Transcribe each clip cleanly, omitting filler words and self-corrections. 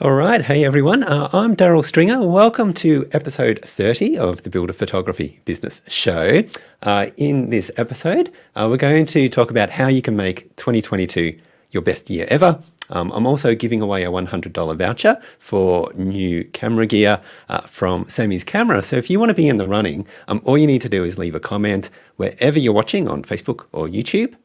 All right. Hey, everyone. I'm Daryl Stringer. Welcome to episode 30 of the Builder Photography Business Show. In this episode, we're going to talk about how you can make 2022 your best year ever. I'm also giving away a $100 voucher for new camera gear from Samy's camera. So if you want to be in the running, all you need to do is leave a comment wherever you're watching on Facebook or YouTube.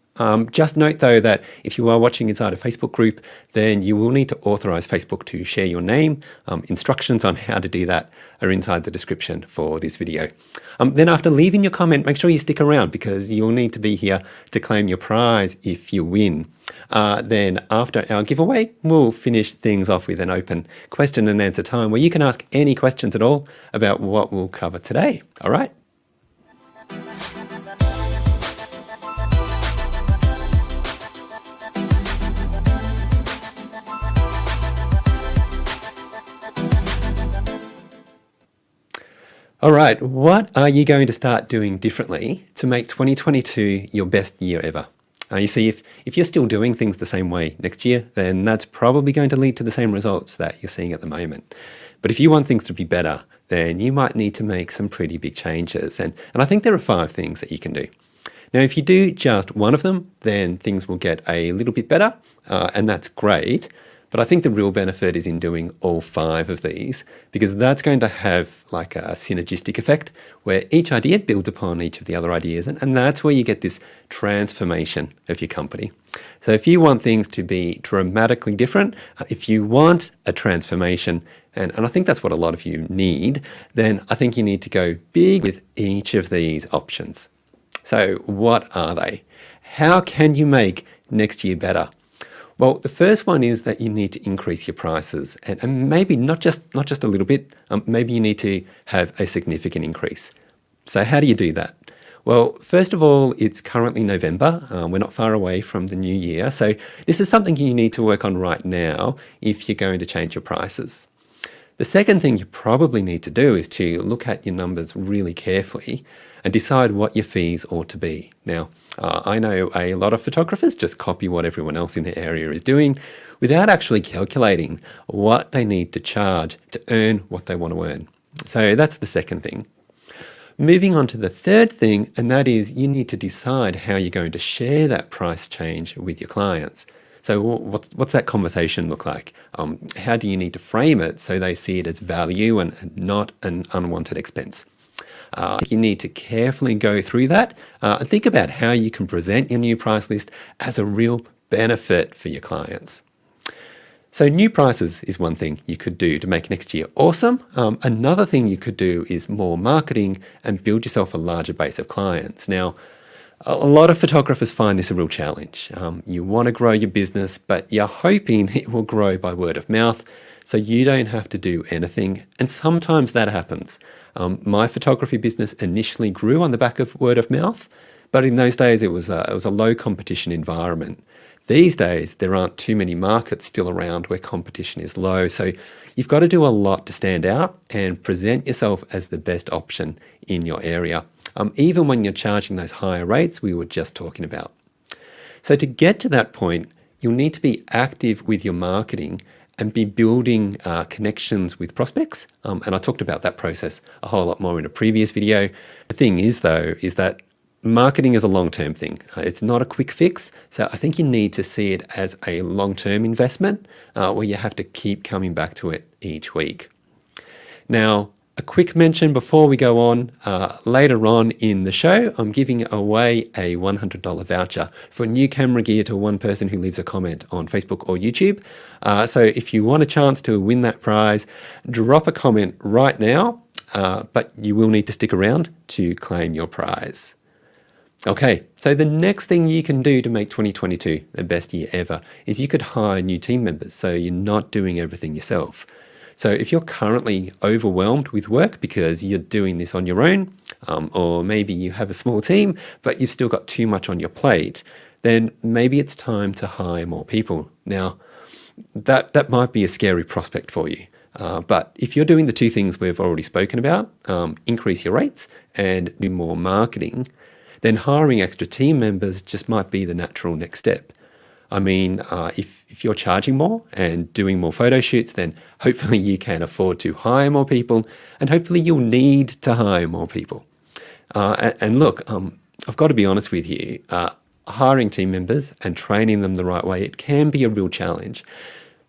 Just note though that if you are watching inside a Facebook group, then you will need to authorize Facebook to share your name. Instructions on how to do that are inside the description for this video. Then after leaving your comment, make sure you stick around because you'll need to be here to claim your prize if you win. Then after our giveaway, we'll finish things off with an open question and answer time where you can ask any questions at all about what we'll cover today. All right. All right, what are you going to start doing differently to make 2022 your best year ever? You see, if you're still doing things the same way next year, then that's probably going to lead to the same results that you're seeing at the moment. But if you want things to be better, then you might need to make some pretty big changes. And I think there are 5 things that you can do. Now, if you do just one of them, then things will get a little bit better, and that's great. But I think the real benefit is in doing all 5 of these because that's going to have like a synergistic effect where each idea builds upon each of the other ideas. And that's where you get this transformation of your company. So if you want things to be dramatically different, if you want a transformation, and I think that's what a lot of you need, then I think you need to go big with each of these options. So what are they? How can you make next year better? Well, the first one is that you need to increase your prices and maybe not just a little bit, maybe you need to have a significant increase. So how do you do that? Well, first of all, it's currently November. We're not far away from the new year. So this is something you need to work on right now if you're going to change your prices. The second thing you probably need to do is to look at your numbers really carefully and decide what your fees ought to be. Now, I know a lot of photographers just copy what everyone else in their area is doing without actually calculating what they need to charge to earn what they want to earn. So that's the second thing. Moving on to the third thing, and that is you need to decide how you're going to share that price change with your clients. So what's that conversation look like? How do you need to frame it so they see it as value and not an unwanted expense? You need to carefully go through that and think about how you can present your new price list as a real benefit for your clients. So new prices is one thing you could do to make next year awesome. Another thing you could do is more marketing and build yourself a larger base of clients. Now, a lot of photographers find this a real challenge. You want to grow your business, but you're hoping it will grow by word of mouth, so you don't have to do anything. And sometimes that happens. My photography business initially grew on the back of word of mouth, but in those days it was a low competition environment. These days, there aren't too many markets still around where competition is low. So you've got to do a lot to stand out and present yourself as the best option in your area, even when you're charging those higher rates we were just talking about. So to get to that point, you'll need to be active with your marketing and be building connections with prospects. And I talked about that process a whole lot more in a previous video. The thing is, though, is that marketing is a long-term thing. It's not a quick fix. So I think you need to see it as a long-term investment where you have to keep coming back to it each week. Now, a quick mention before we go on, later on in the show, I'm giving away a $100 voucher for new camera gear to one person who leaves a comment on Facebook or YouTube. So if you want a chance to win that prize, drop a comment right now, but you will need to stick around to claim your prize. Okay, so the next thing you can do to make 2022 the best year ever is you could hire new team members so you're not doing everything yourself. So if you're currently overwhelmed with work because you're doing this on your own, or maybe you have a small team, but you've still got too much on your plate, then maybe it's time to hire more people. Now, that might be a scary prospect for you. But if you're doing the 2 things we've already spoken about, increase your rates and do more marketing, then hiring extra team members just might be the natural next step. I mean, if you're charging more and doing more photo shoots, then hopefully you can afford to hire more people, and hopefully you'll need to hire more people. And look, I've got to be honest with you, hiring team members and training them the right way, it can be a real challenge.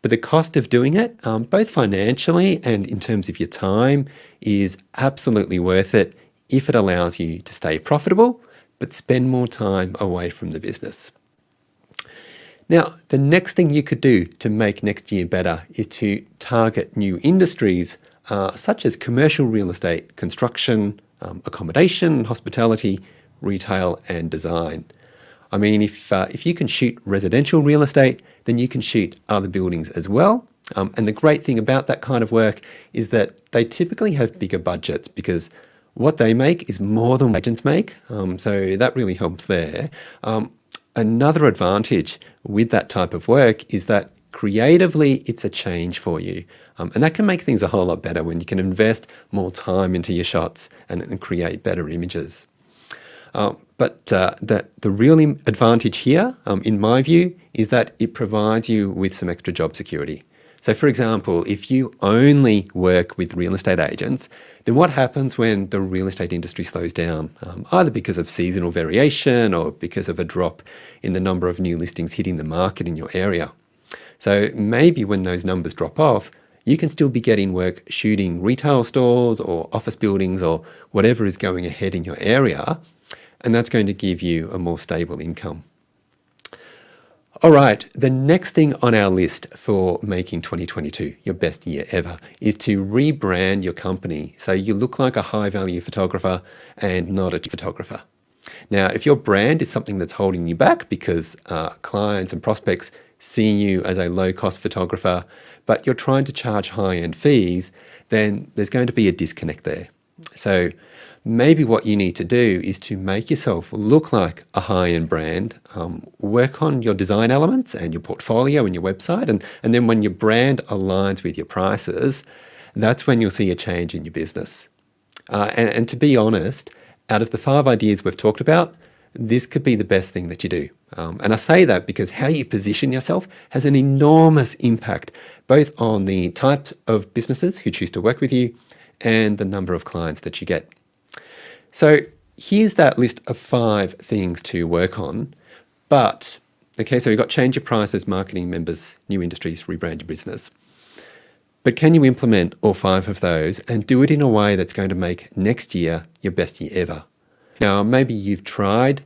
But the cost of doing it, both financially and in terms of your time, is absolutely worth it if it allows you to stay profitable, but spend more time away from the business. Now, the next thing you could do to make next year better is to target new industries such as commercial real estate, construction, accommodation, hospitality, retail, and design. I mean, if you can shoot residential real estate, then you can shoot other buildings as well. And the great thing about that kind of work is that they typically have bigger budgets because what they make is more than agents make. So that really helps there. Another advantage with that type of work is that creatively it's a change for you. And that can make things a whole lot better when you can invest more time into your shots and create better images. But the real advantage here, in my view, is that it provides you with some extra job security. So for example, if you only work with real estate agents, then what happens when the real estate industry slows down, either because of seasonal variation or because of a drop in the number of new listings hitting the market in your area? So maybe when those numbers drop off, you can still be getting work shooting retail stores or office buildings or whatever is going ahead in your area, and that's going to give you a more stable income. All right, the next thing on our list for making 2022 your best year ever is to rebrand your company so you look like a high-value photographer and not a photographer. Now, if your brand is something that's holding you back because clients and prospects see you as a low-cost photographer, but you're trying to charge high-end fees, then there's going to be a disconnect there. So maybe what you need to do is to make yourself look like a high-end brand, work on your design elements and your portfolio and your website, and then when your brand aligns with your prices, that's when you'll see a change in your business. And to be honest, out of the 5 ideas we've talked about, this could be the best thing that you do. And I say that because how you position yourself has an enormous impact, both on the type of businesses who choose to work with you and the number of clients that you get. So here's that list of 5 things to work on. But, okay, so we've got change your prices, marketing, members, new industries, rebrand your business. But can you implement all 5 of those and do it in a way that's going to make next year your best year ever? Now, maybe you've tried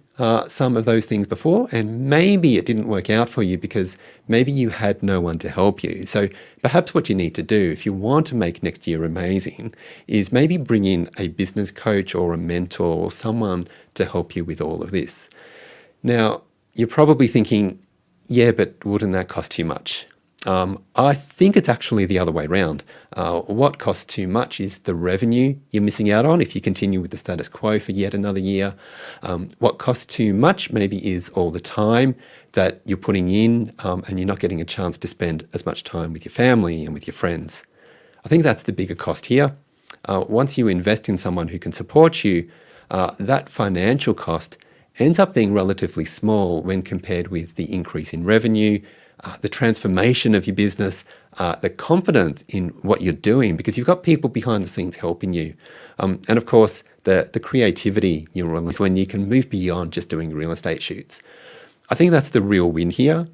some of those things before, and maybe it didn't work out for you because maybe you had no one to help you. So perhaps what you need to do if you want to make next year amazing is maybe bring in a business coach or a mentor or someone to help you with all of this. Now, you're probably thinking, yeah, but wouldn't that cost too much? I think it's actually the other way around. What costs too much is the revenue you're missing out on if you continue with the status quo for yet another year. What costs too much maybe is all the time that you're putting in and you're not getting a chance to spend as much time with your family and with your friends. I think that's the bigger cost here. Once you invest in someone who can support you, that financial cost ends up being relatively small when compared with the increase in revenue, the transformation of your business, the confidence in what you're doing because you've got people behind the scenes helping you. And of course, the creativity you release when you can move beyond just doing real estate shoots. I think that's the real win here.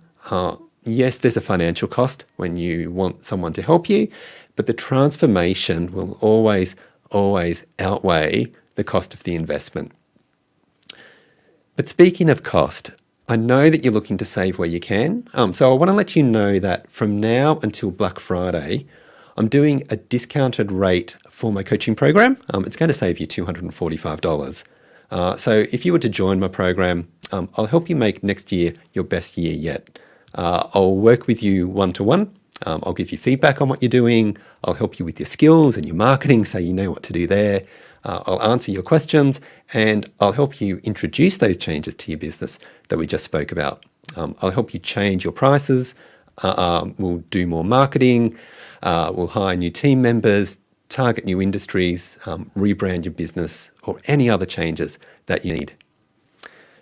Yes, there's a financial cost when you want someone to help you, but the transformation will always outweigh the cost of the investment. But speaking of cost, I know that you're looking to save where you can. So I want to let you know that from now until Black Friday, I'm doing a discounted rate for my coaching program. It's going to save you $245. So if you were to join my program, I'll help you make next year your best year yet. I'll work with you one-to-one. I'll give you feedback on what you're doing. I'll help you with your skills and your marketing so you know what to do there. I'll answer your questions and I'll help you introduce those changes to your business that we just spoke about. I'll help you change your prices. We'll do more marketing. We'll hire new team members, target new industries, rebrand your business or any other changes that you need.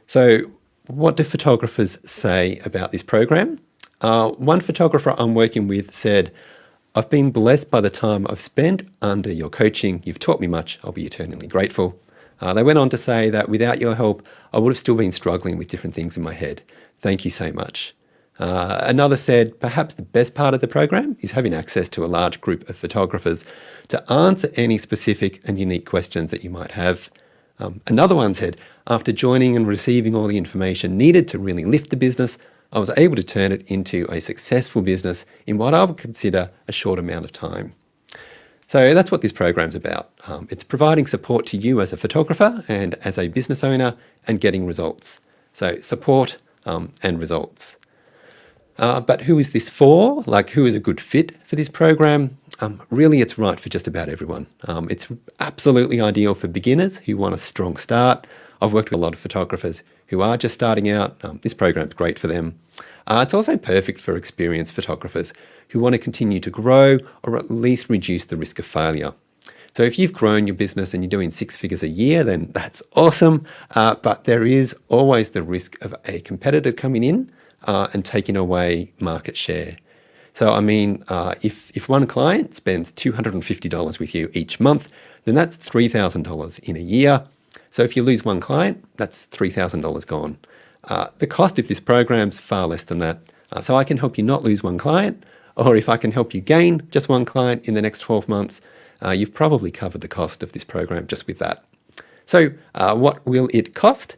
So what do photographers say about this program? One photographer I'm working with said, "I've been blessed by the time I've spent under your coaching. You've taught me much. I'll be eternally grateful." They went on to say that without your help, I would have still been struggling with different things in my head. Thank you so much. Another said, perhaps the best part of the program is having access to a large group of photographers to answer any specific and unique questions that you might have. Another one said, after joining and receiving all the information needed to really lift the business, I was able to turn it into a successful business in what I would consider a short amount of time. So that's what this program's about. It's providing support to you as a photographer and as a business owner and getting results. So support and results. But who is this for? Like, who is a good fit for this program? Really, it's right for just about everyone. It's absolutely ideal for beginners who want a strong start. I've worked with a lot of photographers who are just starting out. This program's great for them. It's also perfect for experienced photographers who want to continue to grow or at least reduce the risk of failure. So if you've grown your business and you're doing 6 figures a year, then that's awesome. But there is always the risk of a competitor coming in and taking away market share. So, I mean, if one client spends $250 with you each month, then that's $3,000 in a year. So if you lose one client, that's $3,000 gone. The cost of this program's far less than that. So I can help you not lose one client, or if I can help you gain just one client in the next 12 months, you've probably covered the cost of this program just with that. So what will it cost?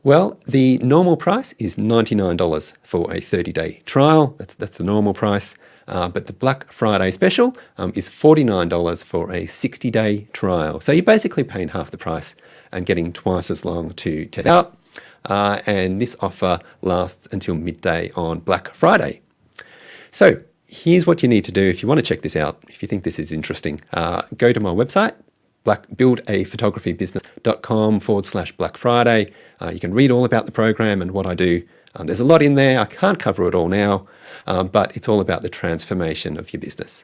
Well, the normal price is $99 for a 30-day trial. That's the normal price. But the Black Friday special is $49 for a 60-day trial. So you're basically paying half the price and getting twice as long to test out. And this offer lasts until midday on Black Friday. So here's what you need to do if you want to check this out. If you think this is interesting, go to my website, buildaphotographybusiness.com/Black Friday. You can read all about the program and what I do. There's a lot in there. I can't cover it all now, but it's all about the transformation of your business.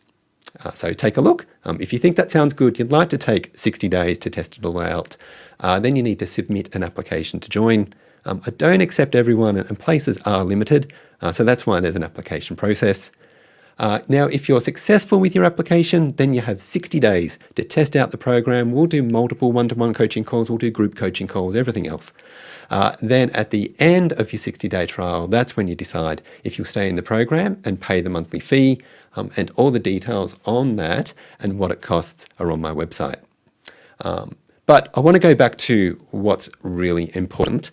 So take a look. If you think that sounds good, you'd like to take 60 days to test it all out, then you need to submit an application to join. I don't accept everyone and places are limited, so that's why there's an application process. Now, if you're successful with your application, then you have 60 days to test out the program. We'll do multiple one-to-one coaching calls. We'll do group coaching calls, everything else. Then at the end of your 60-day trial, that's when you decide if you'll stay in the program and pay the monthly fee, and all the details on that and what it costs are on my website. But I want to go back to what's really important,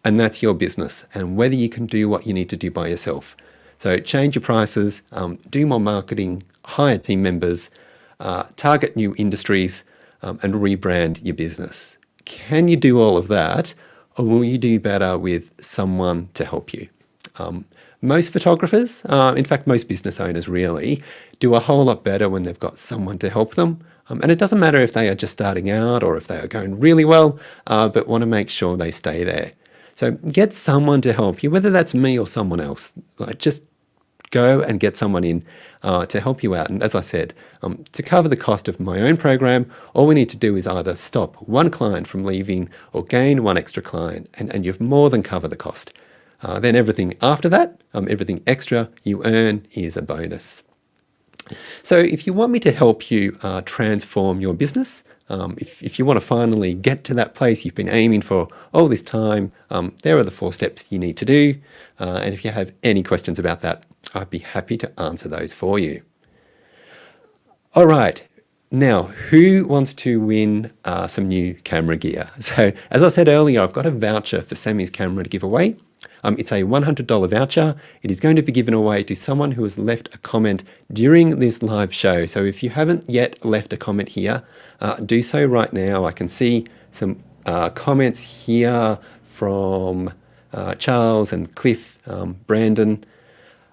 and that's your business and whether you can do what you need to do by yourself. So change your prices, do more marketing, hire team members, target new industries, and rebrand your business. Can you do all of that, or will you do better with someone to help you? Most photographers, in fact, most business owners really, do a whole lot better when they've got someone to help them. And it doesn't matter if they are just starting out or if they are going really well, but want to make sure they stay there. So get someone to help you, whether that's me or someone else. Just go and get someone in to help you out. And as I said, to cover the cost of my own program, all we need to do is either stop one client from leaving or gain one extra client, and you've more than covered the cost. Then everything after that, everything extra you earn is a bonus. So if you want me to help you transform your business, if you want to finally get to that place you've been aiming for all this time, there are the 4 steps you need to do. And if you have any questions about that, I'd be happy to answer those for you. All right. Now, who wants to win some new camera gear? So as I said earlier, I've got a voucher for Samy's camera to give away. It's a $100 voucher. It is going to be given away to someone who has left a comment during this live show. So if you haven't yet left a comment here, do so right now. I can see some comments here from Charles and Cliff, Brandon.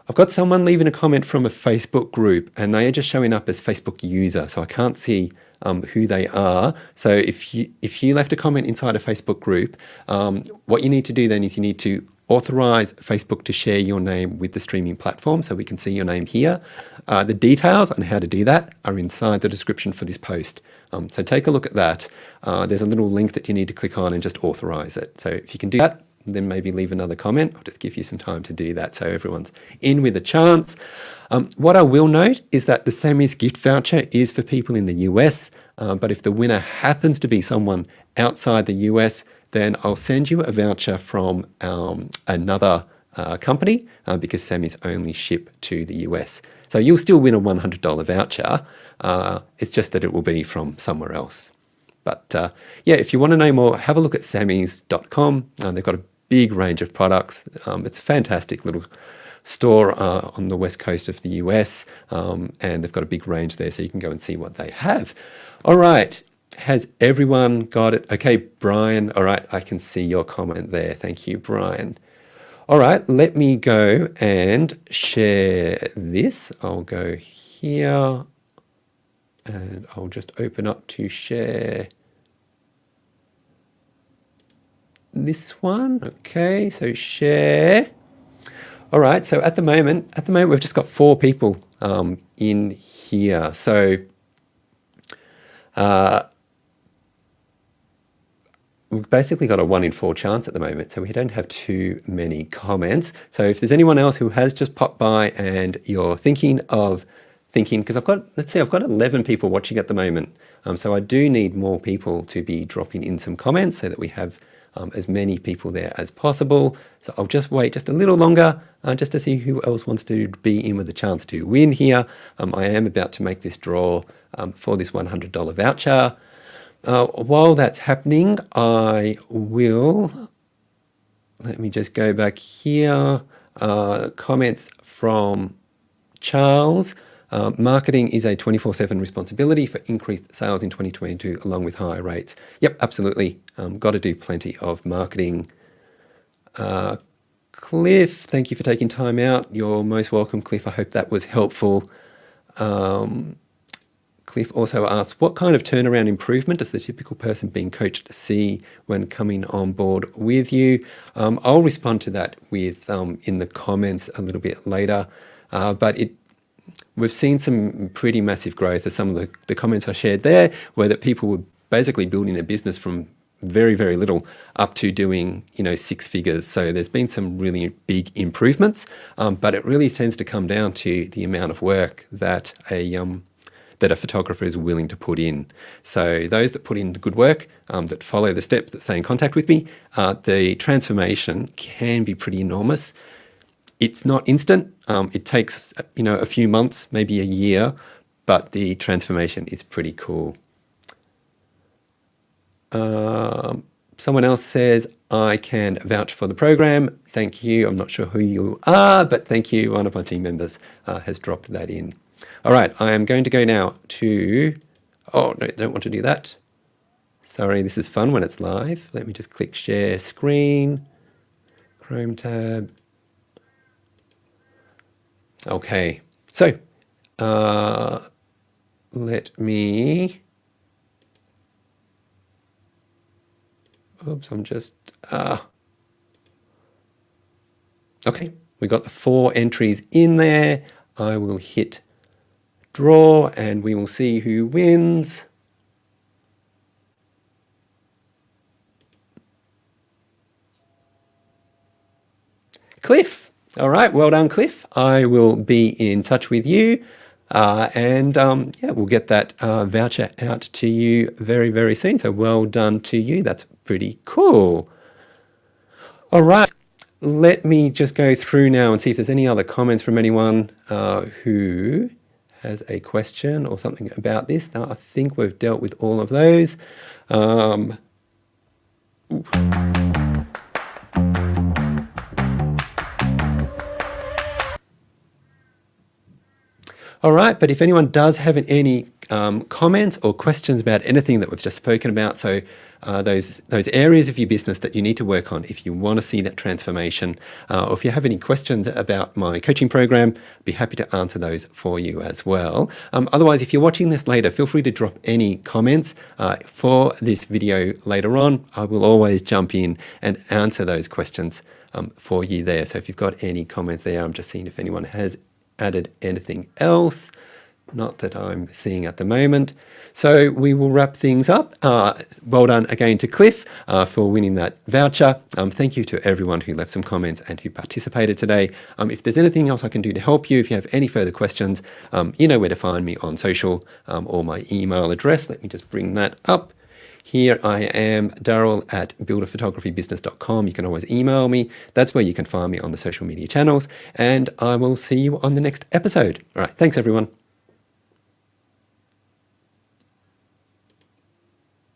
I've got someone leaving a comment from a Facebook group, and they are just showing up as Facebook user, so I can't see who they are. So if you left a comment inside a Facebook group, what you need to do then is you need to authorize Facebook to share your name with the streaming platform so we can see your name here. The details on how to do that are inside the description for this post. So take a look at that. There's a little link that you need to click on and just authorize it. So if you can do that, then maybe leave another comment. I'll just give you some time to do that so everyone's in with a chance. What I will note is that the Sammy's gift voucher is for people in the US, but if the winner happens to be someone outside the US, then I'll send you a voucher from another company because Sammy's only ship to the US. So you'll still win a $100 voucher. It's just that it will be from somewhere else. But yeah, if you want to know more, have a look at sammys.com. They've got a big range of products. It's a fantastic little store on the west coast of the US, and they've got a big range there, so you can go and see what they have. All right. Has everyone got it? Okay, Brian. All right, I can see your comment there. Thank you, Brian. All right, let me go and share this. I'll go here and I'll just open up to share this one. Okay, so share. All right, so at the moment we've just got 4 people in here. So we've basically got a 1 in 4 chance at the moment, so we don't have too many comments. So if there's anyone else who has just popped by and you're thinking, because I've got 11 people watching at the moment. So I do need more people to be dropping in some comments so that we have as many people there as possible. So I'll just wait just a little longer just to see who else wants to be in with a chance to win here. I am about to make this draw for this $100 voucher. While that's happening, I will, let me just go back here. Comments from Charles. Marketing is a 24/7 responsibility for increased sales in 2022 along with higher rates. Yep, absolutely. Got to do plenty of marketing. Cliff, thank you for taking time out. You're most welcome, Cliff. I hope that was helpful. Cliff also asks, what kind of turnaround improvement does the typical person being coached see when coming on board with you? I'll respond to that with in the comments a little bit later. But we've seen some pretty massive growth, as some of the comments I shared there, where that people were basically building their business from very, very little up to doing, 6 figures. So there's been some really big improvements, but it really tends to come down to the amount of work that a photographer is willing to put in. So those that put in good work, that follow the steps, that stay in contact with me, the transformation can be pretty enormous. It's not instant. It takes, a few months, maybe a year, but the transformation is pretty cool. Someone else says, I can vouch for the program. Thank you. I'm not sure who you are, but thank you. One of my team members has dropped that in. All right, I am going to go now to, oh, no, don't want to do that. Sorry, this is fun when it's live. Let me just click share screen, Chrome tab. Okay, so let me, oops, I'm just, okay, we got the 4 entries in there. I will hit draw and we will see who wins. Cliff. All right, well done, Cliff. I will be in touch with you and we'll get that voucher out to you very, very soon. So well done to you. That's pretty cool. All right. Let me just go through now and see if there's any other comments from anyone who has a question or something about this. Now, I think we've dealt with all of those. All right, but if anyone does have any comments or questions about anything that we've just spoken about, so those areas of your business that you need to work on if you want to see that transformation, or if you have any questions about my coaching program, I'd be happy to answer those for you as well. Otherwise, if you're watching this later, feel free to drop any comments for this video later on. I will always jump in and answer those questions for you there. So if you've got any comments there, I'm just seeing if anyone has added anything else. not that I'm seeing at the moment. So we will wrap things up. Well done again to Cliff for winning that voucher. Thank you to everyone who left some comments and who participated today. If there's anything else I can do to help you, if you have any further questions, you know where to find me on social or my email address. Let me just bring that up. Here I am, Daryl at builderphotographybusiness.com. You can always email me. That's where you can find me on the social media channels. And I will see you on the next episode. All right, thanks everyone.